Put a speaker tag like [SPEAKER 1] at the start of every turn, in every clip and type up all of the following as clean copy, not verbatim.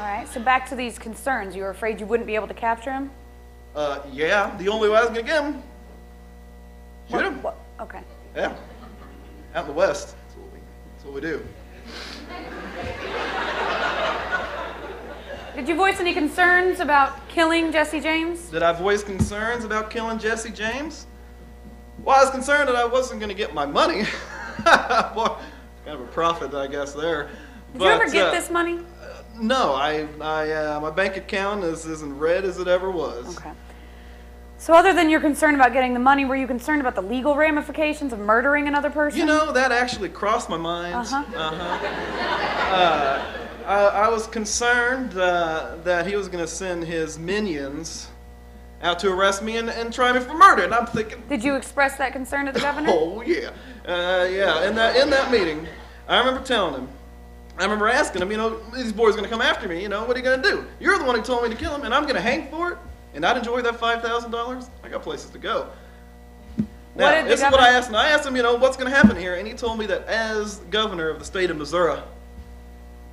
[SPEAKER 1] right, so back to these concerns. You were afraid you wouldn't be able to capture him?
[SPEAKER 2] Yeah, the only way I was gonna get him, shoot him.
[SPEAKER 1] What? Okay.
[SPEAKER 2] Yeah, out in the West, that's what we do.
[SPEAKER 1] Did you voice any concerns about killing Jesse James?
[SPEAKER 2] Did I voice concerns about killing Jesse James? Well, I was concerned that I wasn't gonna get my money. Boy, kind of a profit, I guess, there.
[SPEAKER 1] Did you ever get this money?
[SPEAKER 2] No, my bank account is as in red as it ever was.
[SPEAKER 1] Okay. So other than your concern about getting the money, were you concerned about the legal ramifications of murdering another person?
[SPEAKER 2] You know, that actually crossed my mind. I was concerned that he was going to send his minions out to arrest me and try me for murder, and I'm thinking...
[SPEAKER 1] Did you express that concern to the governor?
[SPEAKER 2] Oh, yeah. Yeah, in that meeting, I remember telling him, I remember asking him, you know, these boys are going to come after me, you know, what are you going to do? You're the one who told me to kill him, and I'm going to hang for it? And I'd enjoy that $5,000? I got places to go. Now, this is what I asked him. I asked him, you know, what's going to happen here? And he told me that as governor of the state of Missouri,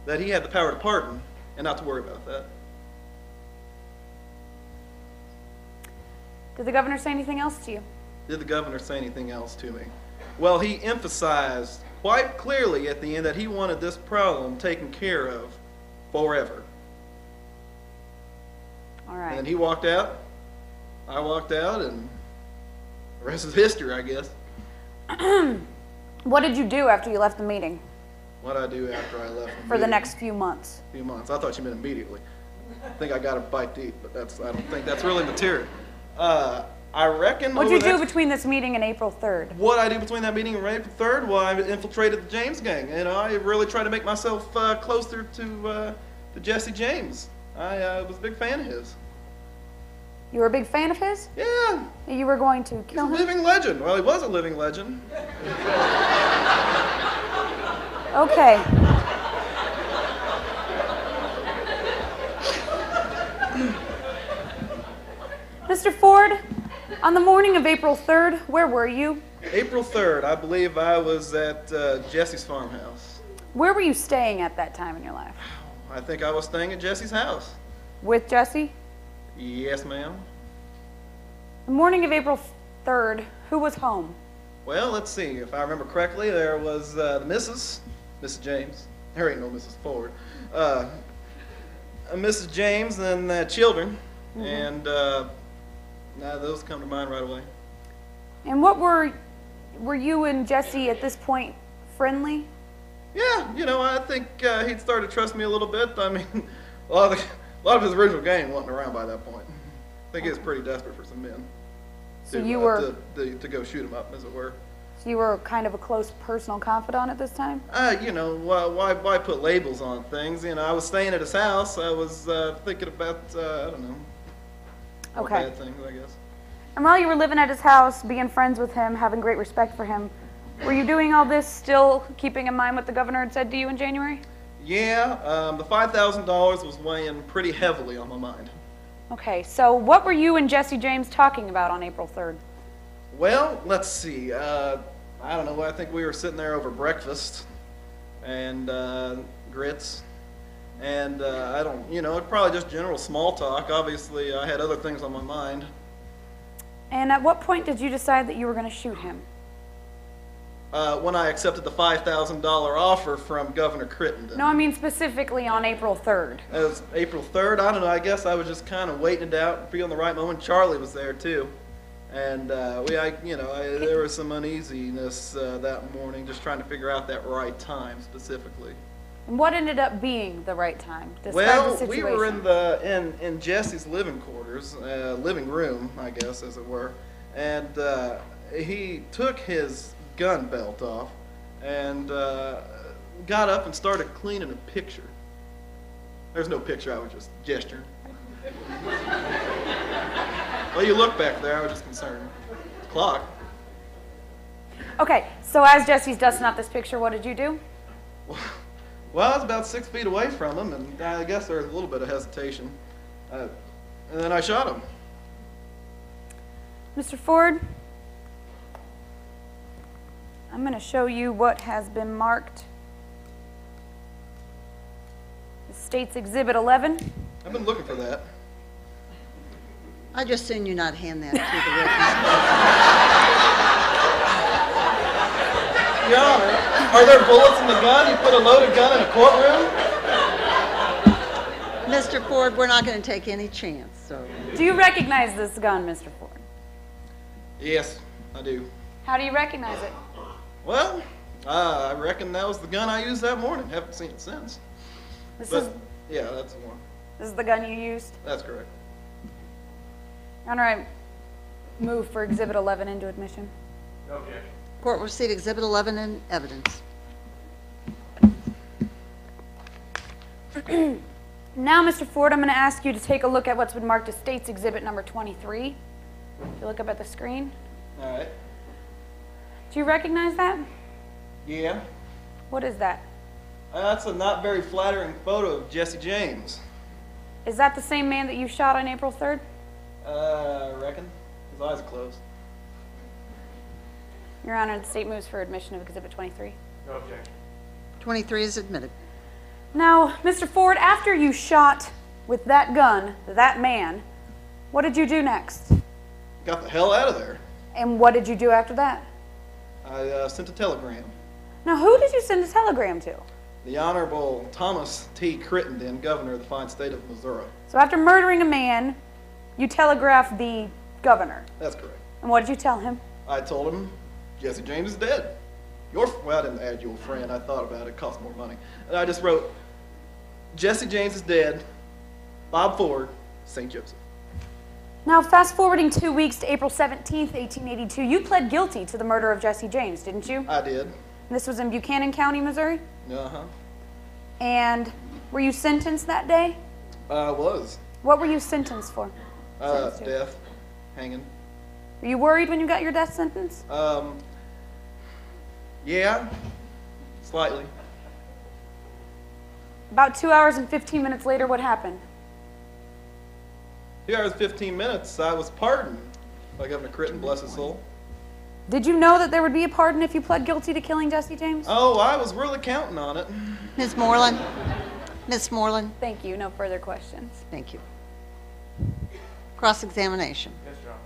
[SPEAKER 2] that he had the power to pardon and not to worry about that.
[SPEAKER 1] Did the governor say anything else to you?
[SPEAKER 2] Did the governor say anything else to me? Well, he emphasized quite clearly at the end that he wanted this problem taken care of forever.
[SPEAKER 1] All right.
[SPEAKER 2] And then he walked out, I walked out, and the rest is history, I guess.
[SPEAKER 1] What did you do after you left the meeting?
[SPEAKER 2] What did I do after I left
[SPEAKER 1] For the next few months?
[SPEAKER 2] Few months. I thought you meant immediately. I think I got a bite to eat, but I don't think that's really material. I reckon...
[SPEAKER 1] What did you do between this meeting and April 3rd?
[SPEAKER 2] What I do between that meeting and April 3rd? Well, I infiltrated the James gang. You know, I really tried to make myself closer to Jesse James. I was a big fan of his.
[SPEAKER 1] You were a big fan of his?
[SPEAKER 2] Yeah.
[SPEAKER 1] You were going to kill him?
[SPEAKER 2] He's a living legend. Well, he was a living legend.
[SPEAKER 1] Okay. Mr. Ford, on the morning of April 3rd, where were you?
[SPEAKER 2] April 3rd, I believe I was at Jesse's farmhouse.
[SPEAKER 1] Where were you staying at that time in your life?
[SPEAKER 2] I think I was staying at Jesse's house.
[SPEAKER 1] With Jesse?
[SPEAKER 2] Yes, ma'am.
[SPEAKER 1] The morning of April 3rd, who was home?
[SPEAKER 2] Well, let's see. If I remember correctly, there was the Mrs. James. There ain't no Mrs. Ford. Mrs. James and children. Mm-hmm. And those come to mind right away.
[SPEAKER 1] And what were you and Jesse at this point friendly?
[SPEAKER 2] Yeah, you know, I think he'd started to trust me a little bit. I mean, a lot of his original gang wasn't around by that point. I think he was pretty desperate for some men.
[SPEAKER 1] So you were
[SPEAKER 2] to go shoot him up, as it were.
[SPEAKER 1] So you were kind of a close personal confidant at this time?
[SPEAKER 2] You know, why put labels on things? You know, I was staying at his house. I was thinking about, I don't know, bad things, I guess.
[SPEAKER 1] And while you were living at his house, being friends with him, having great respect for him, were you doing all this still keeping in mind what the governor had said to you in January?
[SPEAKER 2] Yeah, the $5,000 was weighing pretty heavily on my mind.
[SPEAKER 1] Okay, so what were you and Jesse James talking about on April 3rd?
[SPEAKER 2] Well, let's see. I don't know. I think we were sitting there over breakfast and grits. And probably just general small talk. Obviously, I had other things on my mind.
[SPEAKER 1] And at what point did you decide that you were going to shoot him?
[SPEAKER 2] When I accepted the $5,000 offer from Governor Crittenden.
[SPEAKER 1] No, I mean specifically on April 3rd.
[SPEAKER 2] It was April 3rd. I don't know. I guess I was just kind of waiting it out, feeling the right moment. Charlie was there too, and there was some uneasiness that morning, just trying to figure out that right time specifically.
[SPEAKER 1] And what ended up being the right time?
[SPEAKER 2] Well,
[SPEAKER 1] the situation.
[SPEAKER 2] We were in Jesse's living quarters, living room, I guess, as it were, and he took his gun belt off and got up and started cleaning a picture. There's no picture, I was just gesturing. Well, you look back there, I was just concerned. Clock.
[SPEAKER 1] Okay, so as Jesse's dusting out this picture, what did you do?
[SPEAKER 2] Well, I was about 6 feet away from him, and I guess there was a little bit of hesitation. And then I shot him.
[SPEAKER 1] Mr. Ford, I'm going to show you what has been marked as State's Exhibit 11.
[SPEAKER 2] I've been looking for that.
[SPEAKER 3] I just assume you not hand that to
[SPEAKER 2] Your Honor, are there bullets in the gun? You put a loaded gun in a courtroom?
[SPEAKER 3] the witness. Mr. Ford, we're not going to take any chance, so.
[SPEAKER 1] Do you recognize this gun, Mr. Ford?
[SPEAKER 2] Yes, I do.
[SPEAKER 1] How do you recognize it?
[SPEAKER 2] Well, I reckon that was the gun I used that morning. Haven't seen it since.
[SPEAKER 1] This
[SPEAKER 2] But,
[SPEAKER 1] is
[SPEAKER 2] yeah, that's the one.
[SPEAKER 1] this is the gun you used?
[SPEAKER 2] That's correct.
[SPEAKER 1] Your Honor, I move for Exhibit 11 into admission.
[SPEAKER 2] Okay.
[SPEAKER 3] Court will proceed Exhibit 11 in evidence.
[SPEAKER 1] Now, Mr. Ford, I'm going to ask you to take a look at what's been marked as State's Exhibit number 23. If you look up at the screen.
[SPEAKER 2] All right.
[SPEAKER 1] Do you recognize that?
[SPEAKER 2] Yeah.
[SPEAKER 1] What is that?
[SPEAKER 2] That's a not very flattering photo of Jesse James.
[SPEAKER 1] Is that the same man that you shot on April 3rd?
[SPEAKER 2] I reckon. His eyes are closed.
[SPEAKER 1] Your Honor, the state moves for admission of Exhibit 23.
[SPEAKER 2] Okay.
[SPEAKER 3] 23 is admitted.
[SPEAKER 1] Now, Mr. Ford, after you shot with that gun, that man, what did you do next?
[SPEAKER 2] Got the hell out of there.
[SPEAKER 1] And what did you do after that?
[SPEAKER 2] I sent a telegram.
[SPEAKER 1] Now, who did you send a telegram to?
[SPEAKER 2] The Honorable Thomas T. Crittenden, Governor of the fine state of Missouri.
[SPEAKER 1] So after murdering a man, you telegraphed the governor.
[SPEAKER 2] That's correct.
[SPEAKER 1] And what did you tell him?
[SPEAKER 2] I told him Jesse James is dead. Well, I didn't add your friend. I thought about it. It cost more money. And I just wrote, Jesse James is dead. Bob Ford, St. Joseph.
[SPEAKER 1] Now, fast forwarding 2 weeks to April 17th, 1882, you pled guilty to the murder of Jesse James, didn't you?
[SPEAKER 2] I did.
[SPEAKER 1] And this was in Buchanan County, Missouri?
[SPEAKER 2] Uh-huh.
[SPEAKER 1] And were you sentenced that day?
[SPEAKER 2] I was.
[SPEAKER 1] What were you sentenced for? Sentenced to?
[SPEAKER 2] Death, hanging.
[SPEAKER 1] Were you worried when you got your death sentence?
[SPEAKER 2] Yeah, slightly.
[SPEAKER 1] About 2 hours and 15 minutes later, what happened?
[SPEAKER 2] 2 hours, 15 minutes, I was pardoned by Governor Crittenden, bless his soul.
[SPEAKER 1] Did you know that there would be a pardon if you pled guilty to killing Jesse James?
[SPEAKER 2] Oh, I was really counting on it.
[SPEAKER 3] Ms. Moreland? Ms. Moreland?
[SPEAKER 1] Thank you. No further questions.
[SPEAKER 3] Thank you. Cross-examination.
[SPEAKER 2] Yes, Your Honor.